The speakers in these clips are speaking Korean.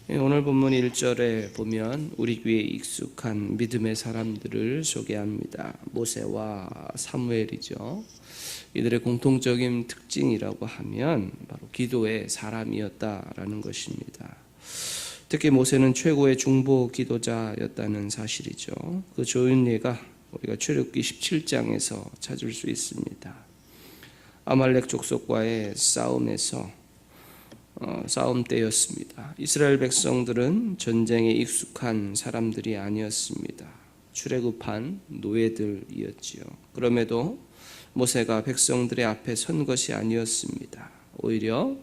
오늘 본문 1절에 보면 우리 귀에 익숙한 믿음의 사람들을 소개합니다. 모세와 사무엘이죠. 이들의 공통적인 특징이라고 하면 바로 기도의 사람이었다라는 것입니다. 특히 모세는 최고의 중보 기도자였다는 사실이죠. 그 좋은 예가 우리가 출애굽기 17장에서 찾을 수 있습니다. 아말렉 족속과의 싸움 때였습니다. 이스라엘 백성들은 전쟁에 익숙한 사람들이 아니었습니다. 출애굽한 노예들이었지요. 그럼에도 모세가 백성들의 앞에 선 것이 아니었습니다. 오히려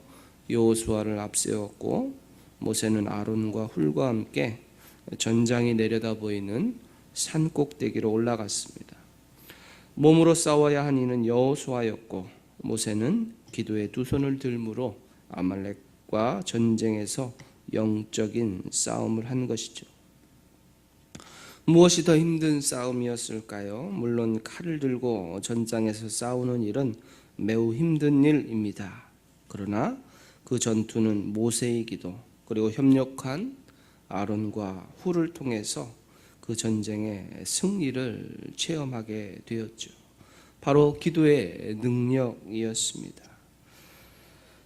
여호수아를 앞세웠고 모세는 아론과 훌과 함께 전장이 내려다 보이는 산 꼭대기로 올라갔습니다. 몸으로 싸워야 한 이는 여호수아였고 모세는 기도에 두 손을 들므로 아말렉과 전쟁에서 영적인 싸움을 한 것이죠. 무엇이 더 힘든 싸움이었을까요? 물론 칼을 들고 전장에서 싸우는 일은 매우 힘든 일입니다. 그러나 그 전투는 모세의 기도 그리고 협력한 아론과 훌을 통해서 그 전쟁의 승리를 체험하게 되었죠. 바로 기도의 능력이었습니다.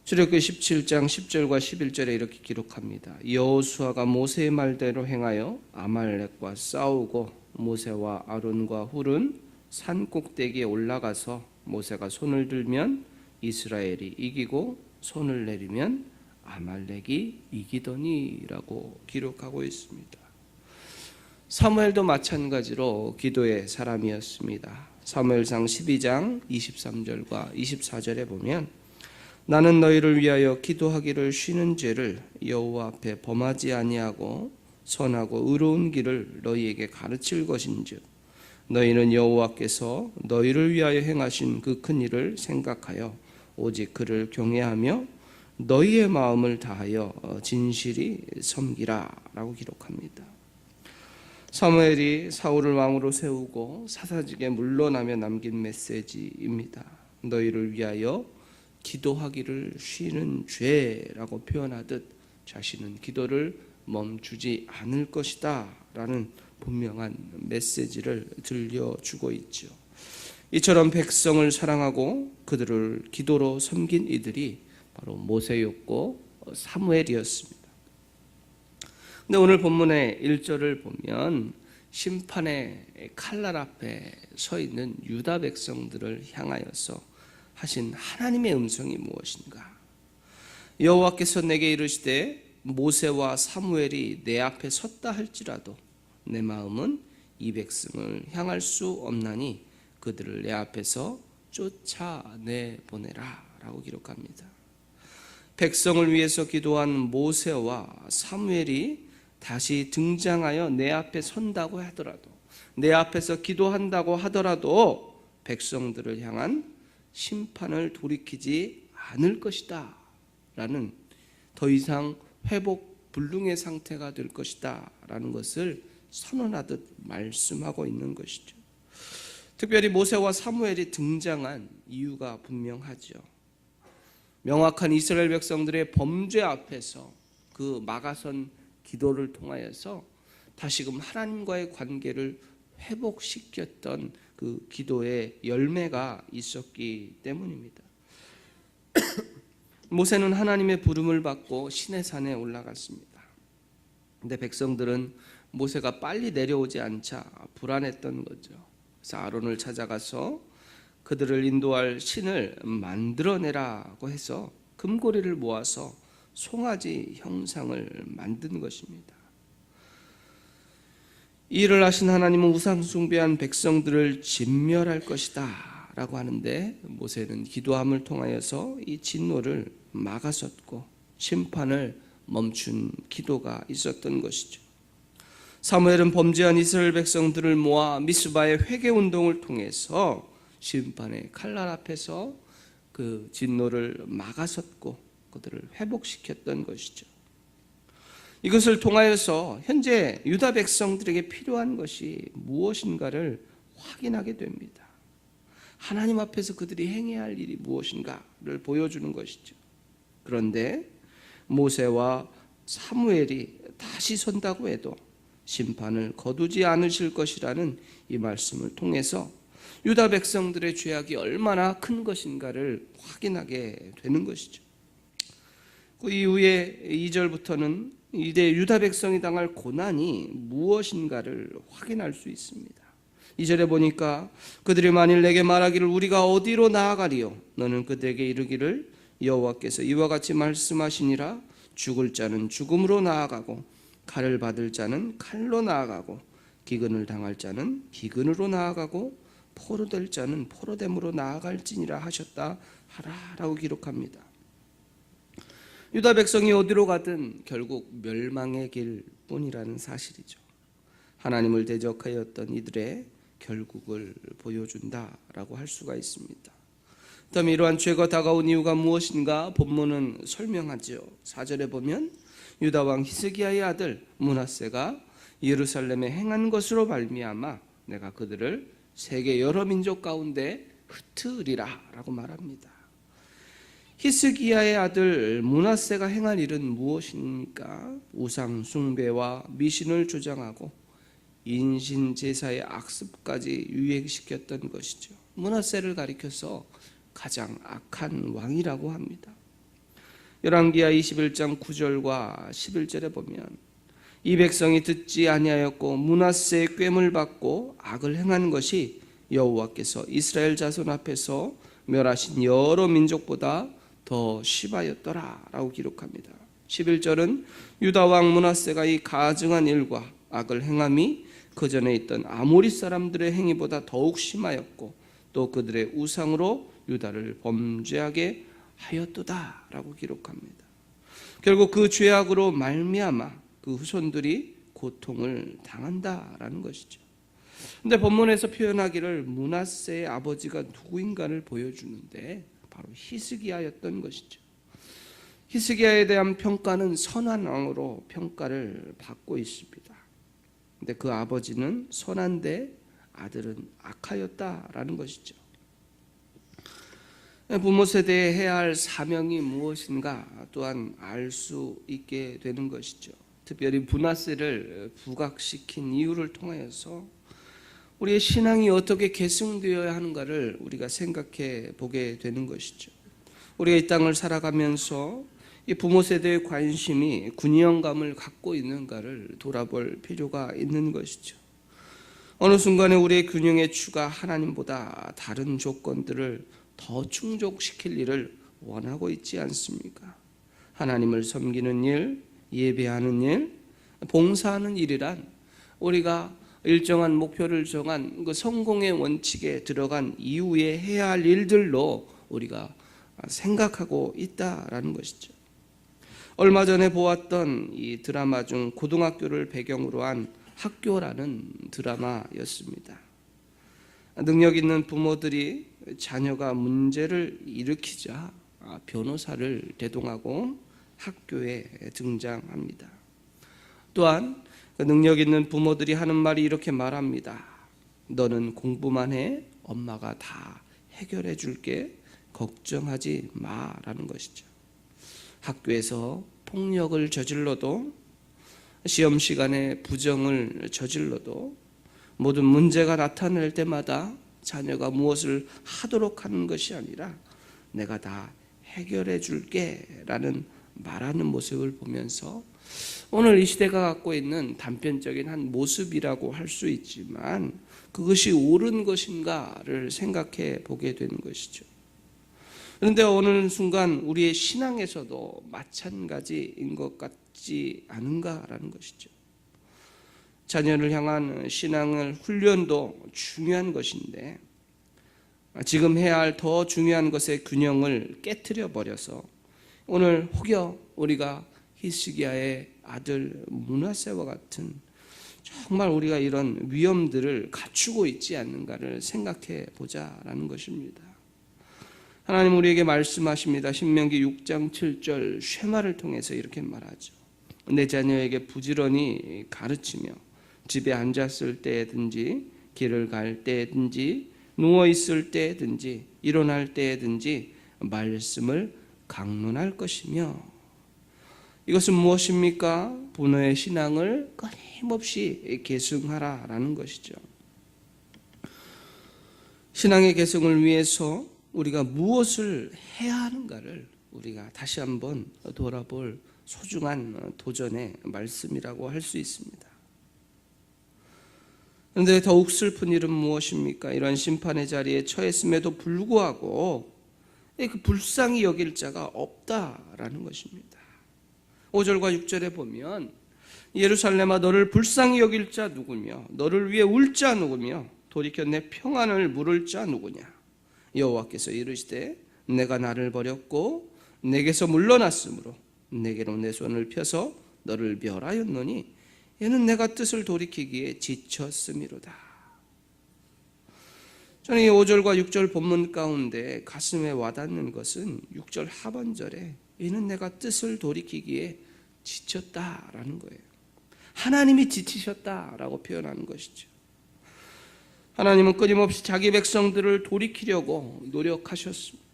출애굽기 17장 10절과 11절에 이렇게 기록합니다. 여호수아가 모세의 말대로 행하여 아말렉과 싸우고 모세와 아론과 훌은 산 꼭대기에 올라가서 모세가 손을 들면 이스라엘이 이기고 손을 내리면 아말렉이 이기더니라고 기록하고 있습니다. 사무엘도 마찬가지로 기도의 사람이었습니다. 사무엘상 12장 23절과 24절에 보면 나는 너희를 위하여 기도하기를 쉬는 죄를 여호와 앞에 범하지 아니하고 선하고 의로운 길을 너희에게 가르칠 것인즉 너희는 여호와께서 너희를 위하여 행하신 그 큰 일을 생각하여 오직 그를 경외하며 너희의 마음을 다하여 진실이 섬기라 라고 기록합니다. 사무엘이 사울을 왕으로 세우고 사사직에 물러나며 남긴 메시지입니다. 너희를 위하여 기도하기를 쉬는 죄라고 표현하듯 자신은 기도를 멈추지 않을 것이다 라는 분명한 메시지를 들려주고 있죠. 이처럼 백성을 사랑하고 그들을 기도로 섬긴 이들이 바로 모세였고 사무엘이었습니다. 근데 오늘 본문의 1절을 보면 심판의 칼날 앞에 서 있는 유다 백성들을 향하여서 하신 하나님의 음성이 무엇인가? 여호와께서 내게 이르시되 모세와 사무엘이 내 앞에 섰다 할지라도 내 마음은 이 백성을 향할 수 없나니 그들을 내 앞에서 쫓아내 보내라 라고 기록합니다. 백성을 위해서 기도한 모세와 사무엘이 다시 등장하여 내 앞에 선다고 하더라도 내 앞에서 기도한다고 하더라도 백성들을 향한 심판을 돌이키지 않을 것이다 라는 더 이상 회복 불능의 상태가 될 것이다 라는 것을 선언하듯 말씀하고 있는 것이죠. 특별히 모세와 사무엘이 등장한 이유가 분명하죠. 명확한 이스라엘 백성들의 범죄 앞에서 그 막아선 기도를 통하여서 다시금 하나님과의 관계를 회복시켰던 그 기도의 열매가 있었기 때문입니다. 모세는 하나님의 부름을 받고 시내산에 올라갔습니다. 그런데 백성들은 모세가 빨리 내려오지 않자 불안했던 거죠. 그래서 아론을 찾아가서 그들을 인도할 신을 만들어내라고 해서 금고리를 모아서 송아지 형상을 만든 것입니다. 이 일을 하신 하나님은 우상 숭배한 백성들을 진멸할 것이다 라고 하는데 모세는 기도함을 통하여서 이 진노를 막아섰고 심판을 멈춘 기도가 있었던 것이죠. 사무엘은 범죄한 이스라엘 백성들을 모아 미스바의 회개운동을 통해서 심판의 칼날 앞에서 그 진노를 막아섰고 그들을 회복시켰던 것이죠. 이것을 통하여서 현재 유다 백성들에게 필요한 것이 무엇인가를 확인하게 됩니다. 하나님 앞에서 그들이 행해야 할 일이 무엇인가를 보여주는 것이죠. 그런데 모세와 사무엘이 다시 선다고 해도 심판을 거두지 않으실 것이라는 이 말씀을 통해서 유다 백성들의 죄악이 얼마나 큰 것인가를 확인하게 되는 것이죠. 그 이후에 2절부터는 이제 유다 백성이 당할 고난이 무엇인가를 확인할 수 있습니다. 2절에 보니까 그들이 만일 내게 말하기를 우리가 어디로 나아가리요? 너는 그들에게 이르기를 여호와께서 이와 같이 말씀하시니라. 죽을 자는 죽음으로 나아가고 칼을 받을 자는 칼로 나아가고 기근을 당할 자는 기근으로 나아가고 포로될 자는 포로됨으로 나아갈지니라 하셨다 하라라고 기록합니다. 유다 백성이 어디로 가든 결국 멸망의 길뿐이라는 사실이죠. 하나님을 대적하였던 이들의 결국을 보여준다라고 할 수가 있습니다. 그다음에 이러한 죄가 다가온 이유가 무엇인가 본문은 설명하죠. 4절에 보면 유다 왕 히스기야의 아들 므낫세가 예루살렘에 행한 것으로 말미암아 내가 그들을 세계 여러 민족 가운데 흩으리라 라고 말합니다. 히스기야의 아들 므낫세가 행한 일은 무엇입니까? 우상 숭배와 미신을 주장하고 인신 제사의 악습까지 유행시켰던 것이죠. 므낫세를 가리켜서 가장 악한 왕이라고 합니다. 열왕기하 21장 9절과 11절에 보면 이 백성이 듣지 아니하였고 므낫세의 꾀를 받고 악을 행한 것이 여호와께서 이스라엘 자손 앞에서 멸하신 여러 민족보다 더 심하였더라 라고 기록합니다. 11절은 유다 왕 므낫세가 이 가증한 일과 악을 행함이 그 전에 있던 아모리 사람들의 행위보다 더욱 심하였고 또 그들의 우상으로 유다를 범죄하게 하였도다 라고 기록합니다. 결국 그 죄악으로 말미암아 그 후손들이 고통을 당한다라는 것이죠. 근데 본문에서 표현하기를 므낫세의 아버지가 누구인가를 보여주는데 바로 히스기야였던 것이죠. 히스기야에 대한 평가는 선한 왕으로 평가를 받고 있습니다. 근데 그 아버지는 선한데 아들은 악하였다라는 것이죠. 부모 세대에 해야 할 사명이 무엇인가 또한 알 수 있게 되는 것이죠. 특별히 므낫세를 부각시킨 이유를 통하여서 우리의 신앙이 어떻게 계승되어야 하는가를 우리가 생각해 보게 되는 것이죠. 우리가 이 땅을 살아가면서 이 부모 세대의 관심이 균형감을 갖고 있는가를 돌아볼 필요가 있는 것이죠. 어느 순간에 우리의 균형의 추가 하나님보다 다른 조건들을 더 충족시킬 일을 원하고 있지 않습니까? 하나님을 섬기는 일, 예배하는 일, 봉사하는 일이란 우리가 일정한 목표를 정한 그 성공의 원칙에 들어간 이후에 해야 할 일들로 우리가 생각하고 있다라는 것이죠. 얼마 전에 보았던 이 드라마 중 고등학교를 배경으로 한 학교라는 드라마였습니다. 능력 있는 부모들이 자녀가 문제를 일으키자 변호사를 대동하고 학교에 등장합니다. 또한 능력 있는 부모들이 하는 말이 이렇게 말합니다. 너는 공부만 해. 엄마가 다 해결해 줄게. 걱정하지 마라는 것이죠. 학교에서 폭력을 저질러도 시험 시간에 부정을 저질러도 모든 문제가 나타날 때마다 자녀가 무엇을 하도록 하는 것이 아니라 내가 다 해결해 줄게 라는 말하는 모습을 보면서 오늘 이 시대가 갖고 있는 단편적인 한 모습이라고 할 수 있지만 그것이 옳은 것인가를 생각해 보게 되는 것이죠. 그런데 어느 순간 우리의 신앙에서도 마찬가지인 것 같지 않은가라는 것이죠. 자녀를 향한 신앙을 훈련도 중요한 것인데 지금 해야 할 더 중요한 것의 균형을 깨트려 버려서 오늘 혹여 우리가 히스기야의 아들 므낫세와 같은 정말 우리가 이런 위험들을 갖추고 있지 않는가를 생각해 보자라는 것입니다. 하나님 우리에게 말씀하십니다. 신명기 6장 7절 쉐마를 통해서 이렇게 말하죠. 내 자녀에게 부지런히 가르치며 집에 앉았을 때든지 길을 갈 때든지 누워 있을 때든지 일어날 때든지 말씀을 강론할 것이며 이것은 무엇입니까? 본어의 신앙을 끊임없이 계승하라라는 것이죠. 신앙의 계승을 위해서 우리가 무엇을 해야 하는가를 우리가 다시 한번 돌아볼 소중한 도전의 말씀이라고 할 수 있습니다. 그런데 더욱 슬픈 일은 무엇입니까? 이런 심판의 자리에 처했음에도 불구하고 그 불쌍히 여길 자가 없다라는 것입니다. 5절과 6절에 보면 예루살렘아 너를 불쌍히 여길 자 누구며 너를 위해 울 자 누구며 돌이켜 내 평안을 물을 자 누구냐. 여호와께서 이르시되 내가 나를 버렸고 내게서 물러났으므로 내게로 내 손을 펴서 너를 멸하였노니 이는 내가 뜻을 돌이키기에 지쳤음이로다. 저는 이 5절과 6절 본문 가운데 가슴에 와닿는 것은 6절 하반절에 이는 내가 뜻을 돌이키기에 지쳤다라는 거예요. 하나님이 지치셨다라고 표현하는 것이죠. 하나님은 끊임없이 자기 백성들을 돌이키려고 노력하셨습니다.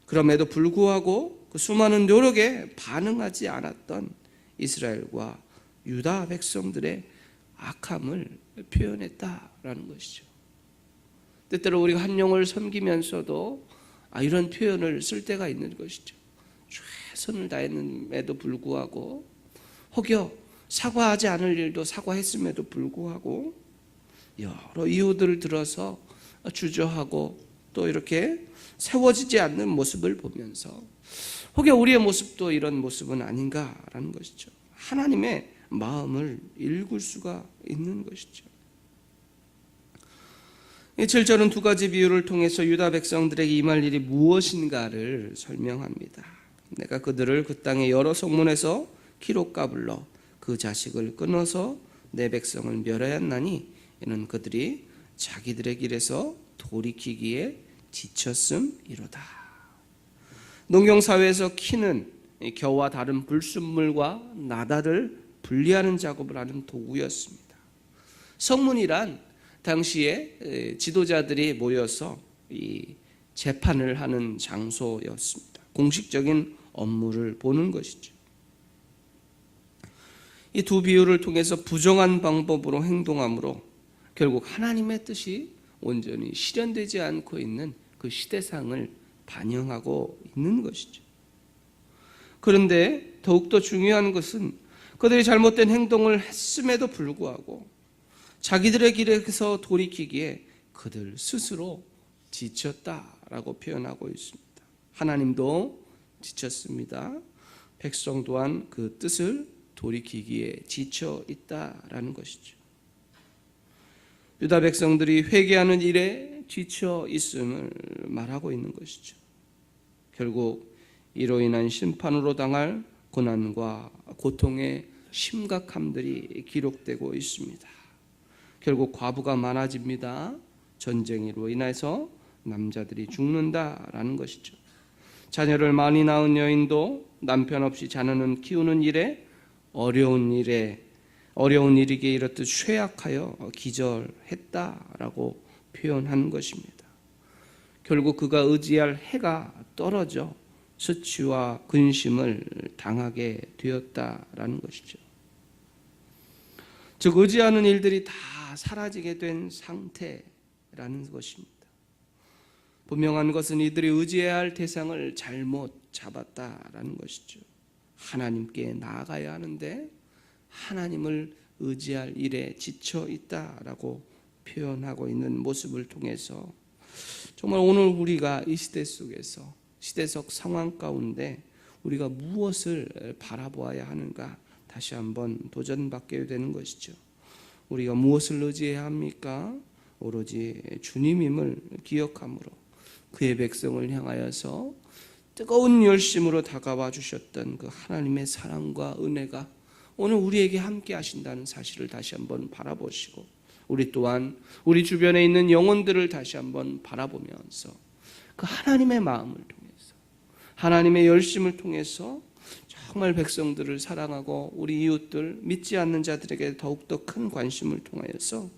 그럼에도 불구하고 그 수많은 노력에 반응하지 않았던 이스라엘과 유다 백성들의 악함을 표현했다라는 것이죠. 때때로 우리가 한 영을 섬기면서도 이런 표현을 쓸 때가 있는 것이죠. 최선을 다했음에도 불구하고 혹여 사과하지 않을 일도 사과했음에도 불구하고 여러 이유들을 들어서 주저하고 또 이렇게 세워지지 않는 모습을 보면서 혹여 우리의 모습도 이런 모습은 아닌가라는 것이죠. 하나님의 마음을 읽을 수가 있는 것이죠. 이 7절은 두 가지 비유를 통해서 유다 백성들에게 임할 일이 무엇인가를 설명합니다. 내가 그들을 그 땅의 여러 성문에서 키로 까불러 그 자식을 끊어서 내 백성을 멸하였나니 이는 그들이 자기들의 길에서 돌이키기에 지쳤음이로다. 농경사회에서 키는 겨와 다른 불순물과 나다를 분리하는 작업을 하는 도구였습니다. 성문이란 당시에 지도자들이 모여서 이 재판을 하는 장소였습니다. 공식적인 업무를 보는 것이죠. 이 두 비유를 통해서 부정한 방법으로 행동함으로 결국 하나님의 뜻이 온전히 실현되지 않고 있는 그 시대상을 반영하고 있는 것이죠. 그런데 더욱더 중요한 것은 그들이 잘못된 행동을 했음에도 불구하고 자기들의 길에서 돌이키기에 그들 스스로 지쳤다라고 표현하고 있습니다. 하나님도 지쳤습니다. 백성 또한 그 뜻을 돌이키기에 지쳐 있다라는 것이죠. 유다 백성들이 회개하는 일에 지쳐 있음을 말하고 있는 것이죠. 결국 이로 인한 심판으로 당할 고난과 고통의 심각함들이 기록되고 있습니다. 결국 과부가 많아집니다. 전쟁으로 인해서 남자들이 죽는다라는 것이죠. 자녀를 많이 낳은 여인도 남편 없이 자녀는 키우는 일에 어려운 일이기에 이렇듯 쇠약하여 기절했다라고 표현한 것입니다. 결국 그가 의지할 해가 떨어져 수치와 근심을 당하게 되었다라는 것이죠. 즉 의지하는 일들이 다 사라지게 된 상태라는 것입니다. 분명한 것은 이들이 의지해야 할 대상을 잘못 잡았다라는 것이죠. 하나님께 나아가야 하는데 하나님을 의지할 일에 지쳐 있다라고 표현하고 있는 모습을 통해서 정말 오늘 우리가 이 시대 속에서 시대적 상황 가운데 우리가 무엇을 바라보아야 하는가 다시 한번 도전받게 되는 것이죠. 우리가 무엇을 의지해야 합니까? 오로지 주님임을 기억함으로 그의 백성을 향하여서 뜨거운 열심으로 다가와 주셨던 그 하나님의 사랑과 은혜가 오늘 우리에게 함께 하신다는 사실을 다시 한번 바라보시고 우리 또한 우리 주변에 있는 영혼들을 다시 한번 바라보면서 그 하나님의 마음을 통해서 하나님의 열심을 통해서 정말 백성들을 사랑하고 우리 이웃들 믿지 않는 자들에게 더욱더 큰 관심을 통하여서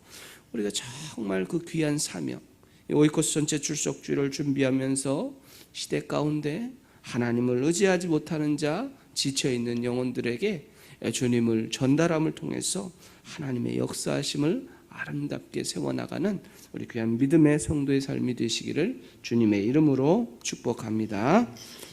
우리가 정말 그 귀한 사명 오이코스 전체 출석주의를 준비하면서 시대 가운데 하나님을 의지하지 못하는 자 지쳐 있는 영혼들에게 주님을 전달함을 통해서 하나님의 역사하심을 아름답게 세워나가는 우리 귀한 믿음의 성도의 삶이 되시기를 주님의 이름으로 축복합니다.